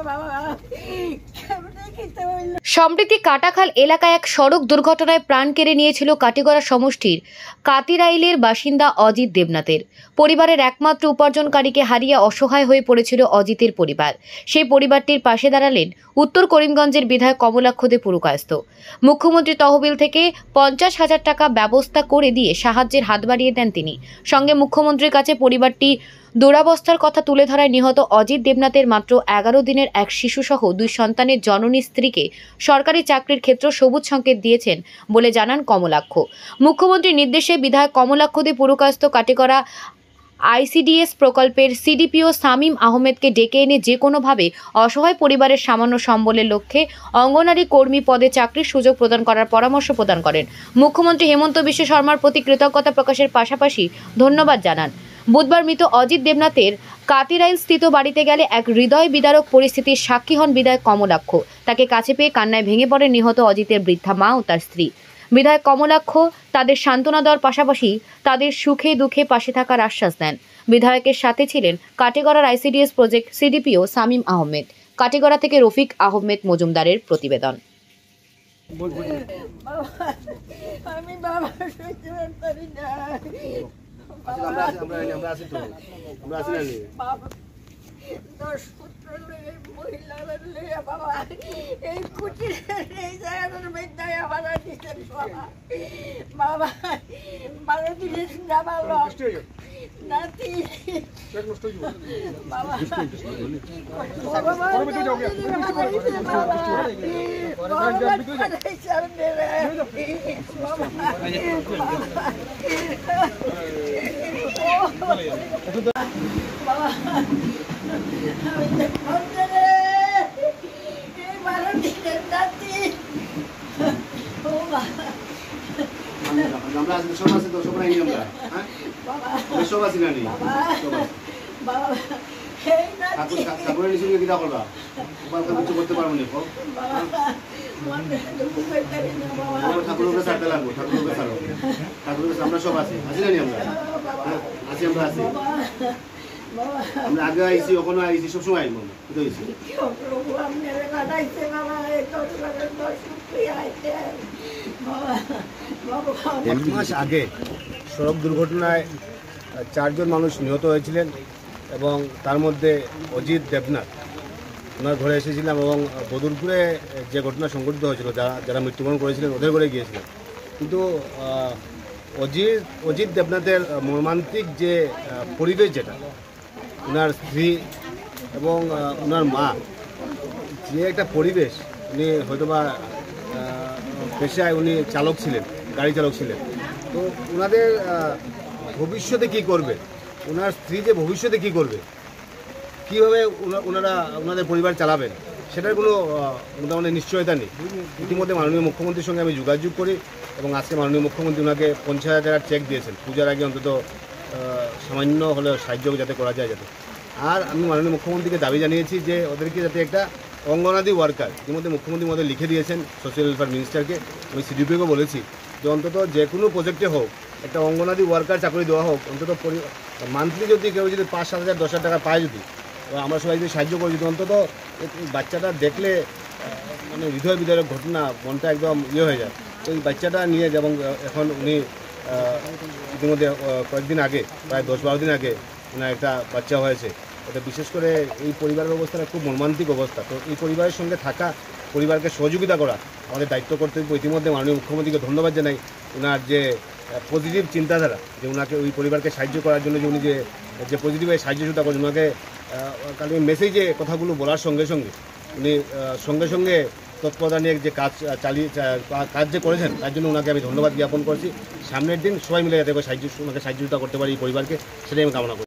বাবা সম্প্রতি কাটাখাল এলাকায় এক সড়ক দুর্ঘটনায় প্রাণ কেড়ে নিয়েছিল কাটিগড়া সমষ্টির কাতিরাইলের বাসিন্দা অজিত দেবনাথের। পরিবারের একমাত্র উপার্জনকারীকে হারিয়ে অসহায় হয়ে পড়েছিল অজিতের পরিবার। সেই পরিবারটির পাশে দাঁড়ালেন উত্তর করিমগঞ্জের বিধায়ক কমলাক্ষ দে পুরকায়স্থ। মুখ্যমন্ত্রী তহবিল থেকে 50,000 টাকা ব্যবস্থা করে দিয়ে সাহায্যের হাত বাড়িয়ে দেন তিনি। সঙ্গে মুখ্যমন্ত্রীর কাছে পরিবারটি দুরাবস্থার কথা তুলে ধরায় নিহত অজিত দেবনাথের মাত্র 11 দিনের এক শিশুসহ 2 সন্তানের জননী স্ত্রীকে সরকারি চাকরির ক্ষেত্রে সবুজ সংকেত দিয়েছেন বলে জানান কমলাক্ষ। মুখ্যমন্ত্রীর নির্দেশে বিধায়ক কমলাক্ষ দে পুরকায়স্থ কাটিগড়া আইসিডিএস প্রকল্পের সিডিপিও শামীম আহমেদকে ডেকে এনে যে কোনোভাবে অসহায় পরিবারের সামান্য সম্বলের লক্ষ্যে অঙ্গনারী কর্মী পদে চাকরির সুযোগ প্রদান করার পরামর্শ প্রদান করেন। মুখ্যমন্ত্রী হেমন্ত বিশ্ব শর্মার প্রতি কৃতজ্ঞতা প্রকাশের পাশাপাশি ধন্যবাদ জানান। বুধবার মৃত অজিত দেবনাথের কাতিরাইল স্থিত বাড়িতে গেলে এক হৃদয় বিদারক পরিস্থিতির সাক্ষী হন বিধায়ক কমলাক্ষ। তাকে কাছে পেয়ে কান্নায় ভেঙে পড়েন নিহত অজিতের বৃদ্ধা মা ও তার স্ত্রী। বিধায়ক কমলাক্ষ তাদের সান্ত্বনা দেওয়ার পাশাপাশি তাদের সুখে দুঃখে পাশে থাকার আশ্বাস দেন। বিধায়কের সাথে ছিলেন কাটিগড়ার ICDS project CDPO Shamim Ahmed. Katigorah থেকে রফিক আহমেদ মজুমদারের প্রতিবেদন। আমি বাবা দশ পুত্র মহিলারা বাবা এই কুটির এই জায়গাটার মধ্যে আমার দিচ্ছেন বাবা 12 দিনে যাবার নাতি বাবা আমরা আগে আইছি ওখানে আইছি সব সময় আইবো তো হইছে প্রভু আপনারে কাটাইছে বাবা এত লাগার দশ আইতে বাবা 1 মাস আগে সড়ক দুর্ঘটনায় 4 জন মানুষ নিহত হয়েছিলেন এবং তার মধ্যে অজিত দেবনাথ ওনার ঘরে এসেছিলাম এবং বদরপুরে যে ঘটনা সংঘটিত হয়েছিল যারা মৃত্যুবরণ করেছিলেন ওদের ঘরে গিয়েছিলেন। কিন্তু অজিত দেবনাথের মর্মান্তিক যে পরিবেশ, যেটা ওনার স্ত্রী এবং ওনার মা, যে একটা পরিবেশ, উনি হয়তোবা পেশায় উনি চালক ছিলেন, গাড়ি চালক ছিলেন। তো ওনাদের ভবিষ্যতে কি করবে, ওনার স্ত্রী যে ভবিষ্যতে কি করবে, কীভাবে ওনারা ওনাদের পরিবার চালাবেন, সেটার কোনো মোটামুটি নিশ্চয়তা নেই। ইতিমধ্যে মাননীয় মুখ্যমন্ত্রীর সঙ্গে আমি যোগাযোগ করি এবং আজকে মাননীয় মুখ্যমন্ত্রী ওনাকে 50,000 টাকার চেক দিয়েছেন পূজার আগে, অন্তত সামান্য হলেও সাহায্য যাতে করা যায় যাতে। আর আমি মাননীয় মুখ্যমন্ত্রীকে দাবি জানিয়েছি যে ওদেরকে যাতে একটা অঙ্গনাদি ওয়ার্কার, ইতিমধ্যে মুখ্যমন্ত্রী মধ্যে লিখে দিয়েছেন সোশ্যাল ওয়েলফেয়ার মিনিস্টারকে, আমি সিডিপিওকে বলেছি যে অন্তত যে কোনো প্রজেক্টে হোক একটা অঙ্গনাদি ওয়ার্কার চাকরি দেওয়া হোক, অন্তত মান্থলি যদি কেউ যদি 5-7,000 10,000 টাকা পায়, যদি আমরা সবাই যদি সাহায্য করি, যদি অন্তত বাচ্চাটা দেখলে মানে হৃদয় বিদারক ঘটনা, মনটা একদম হয়ে যায়। তো এই বাচ্চাটা নিয়ে, এবং এখন উনি ইতিমধ্যে কয়েকদিন আগে, প্রায় 10-12 দিন আগে ওনার একটা বাচ্চা হয়েছে। এটা বিশেষ করে এই পরিবারের অবস্থাটা খুব মর্মান্তিক অবস্থা। তো এই পরিবারের সঙ্গে থাকা, পরিবারকে সহযোগিতা করা আমাদের দায়িত্ব কর্তব্য। ইতিমধ্যে মাননীয় মুখ্যমন্ত্রীকে ধন্যবাদ জানাই, ওনার যে পজিটিভ চিন্তাধারা, যে ওনাকে ওই পরিবারকে সাহায্য করার জন্য যে উনি যে পজিটিভভাবে সাহায্য করেন, ওনাকে কালকে মেসেজে কথাগুলো বলার সঙ্গে সঙ্গে উনি সঙ্গে সঙ্গে তৎপরতা নিয়ে যে কাজ যে করেছেন, তার জন্য ওনাকে আমি ধন্যবাদ জ্ঞাপন করছি। সামনের দিন সবাই মিলে যাতে ওনাকে সাহায্য করতে পারি এই পরিবারকে, সেটাই আমি কামনা করি।